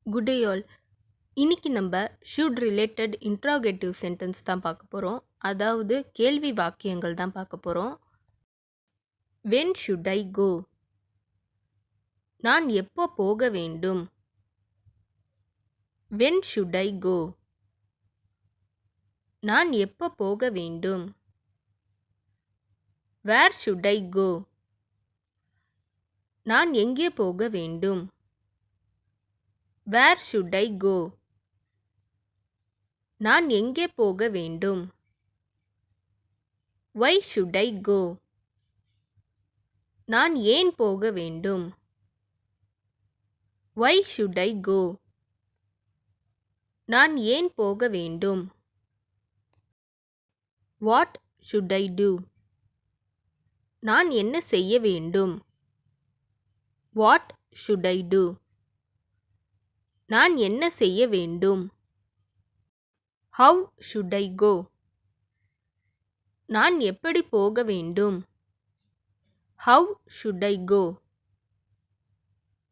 Good day all. இன்னைக்கு நம்ம should related interrogative sentence தான் பார்க்க போகிறோம். அதாவது கேள்வி வாக்கியங்கள் தான் பார்க்க போகிறோம். When should I go? நான் எப்போ போக வேண்டும்? When should I go? நான் எப்போ போக வேண்டும்? Where should I go? நான் எங்கே போக வேண்டும்? Where should I go? நான் எங்கே போக வேண்டும்? Why should I go? நான் ஏன் போக வேண்டும்? Why should I go? நான் ஏன் போக வேண்டும்? What should I do? நான் என்ன செய்ய வேண்டும்? What should I do? நான் என்ன செய்ய வேண்டும்? How should I go? நான் எப்படி போக வேண்டும்? How should I go?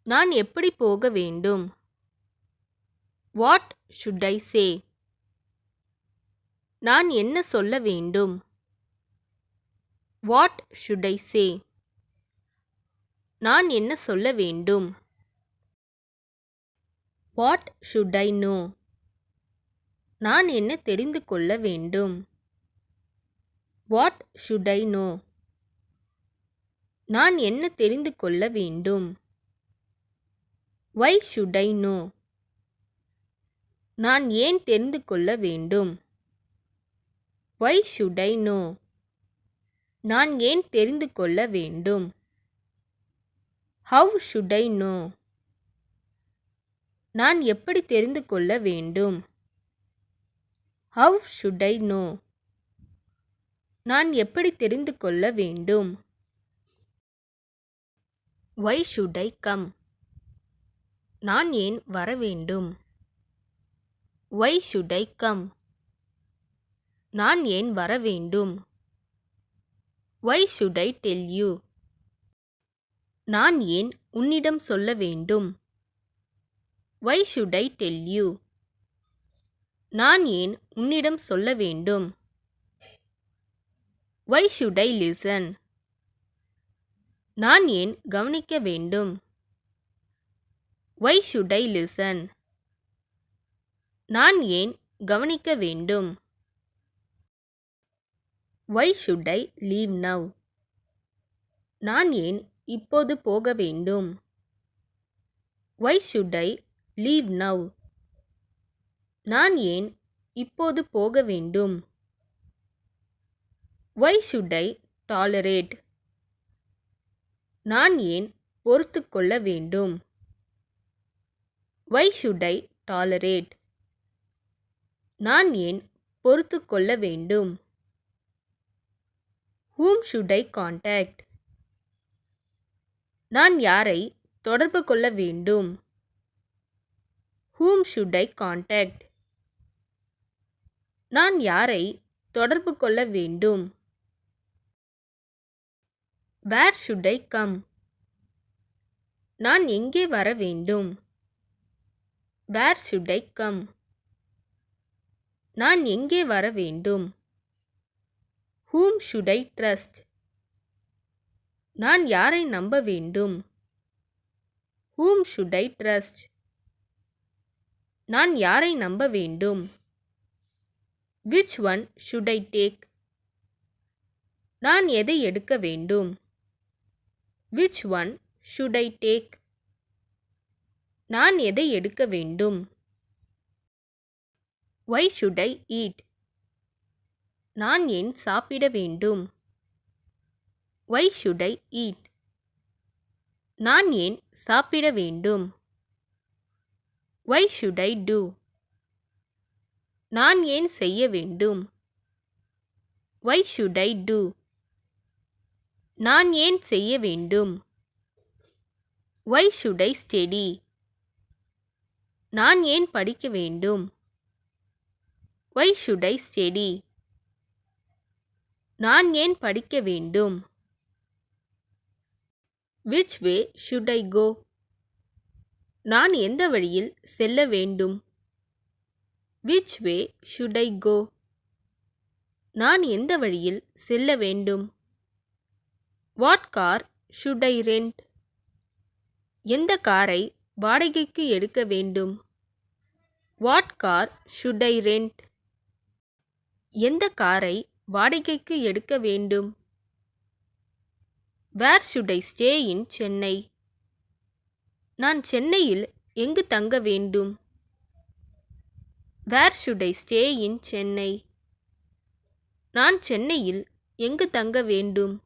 நான் எப்படி போக வேண்டும்? What should I say? நான் என்ன சொல்ல வேண்டும்? What should I say? நான் என்ன சொல்ல வேண்டும்? What should I know? நான் என்ன தெரிந்து கொள்ள வேண்டும்? What should I know? நான் என்ன தெரிந்து கொள்ள வேண்டும்? Why should I know? நான் ஏன் தெரிந்து கொள்ள வேண்டும்? Why should I know? நான் ஏன் தெரிந்து கொள்ள வேண்டும்? How should I know? நான் எப்படி தெரிந்து கொள்ள வேண்டும்? How should I know? நான் எப்படி தெரிந்து கொள்ள வேண்டும்? Why should I come? நான் ஏன் வர வேண்டும்? Why should I come? நான் ஏன் வர வேண்டும்? Why should I tell you? நான் ஏன் உன்னிடம் சொல்ல வேண்டும்? Why should I tell you? நான் ஏன் உன்னிடம் சொல்ல வேண்டும்? Why should I listen? நான் ஏன் கவனிக்க வேண்டும்? Why should I listen? நான் ஏன் கவனிக்க வேண்டும்? Why should I leave now? நான் ஏன் இப்போது போக வேண்டும்? Why should I leave now? நான் ஏன் இப்போது போக வேண்டும்? Why should I tolerate? நான் ஏன் பொறுத்து கொள்ள வேண்டும்? Why should I tolerate? நான் ஏன் பொறுத்து கொள்ள வேண்டும்? whom should I contact? நான் யாரை தொடர்பு கொள்ள வேண்டும்? whom should I contact? நான் யாரை தொடர்பு கொள்ள வேண்டும்? where should I come? நான் எங்கே வர வேண்டும்? where should I come? நான் எங்கே வர வேண்டும்? whom should I trust? நான் யாரை நம்ப வேண்டும்? whom should I trust? நான் யாரை நம்ப வேண்டும்? which one should I take? நான் எதை எடுக்க வேண்டும்? which one should I take? நான் எதை எடுக்க வேண்டும்? why should I eat? நான் ஏன் சாப்பிட வேண்டும்? why should I eat? நான் ஏன் சாப்பிட வேண்டும்? why should I do? நான் ஏன் செய்ய வேண்டும்? why should I do? நான் ஏன் செய்ய வேண்டும்? why should I study? நான் ஏன் படிக்க வேண்டும்? why should I study? நான் ஏன் படிக்க வேண்டும்? which way should I go? நான் எந்த வழியில் செல்ல வேண்டும்? Which way should I go? நான் எந்த வழியில் செல்ல வேண்டும்? What car should I rent? எந்த காரை வாடகைக்கு எடுக்க வேண்டும்? What car should I rent? எந்த காரை வாடகைக்கு எடுக்க வேண்டும்? Where should I stay in Chennai? நான் சென்னையில் எங்கு தங்க வேண்டும்? Where should I stay in Chennai? நான் சென்னையில் எங்கு தங்க வேண்டும்?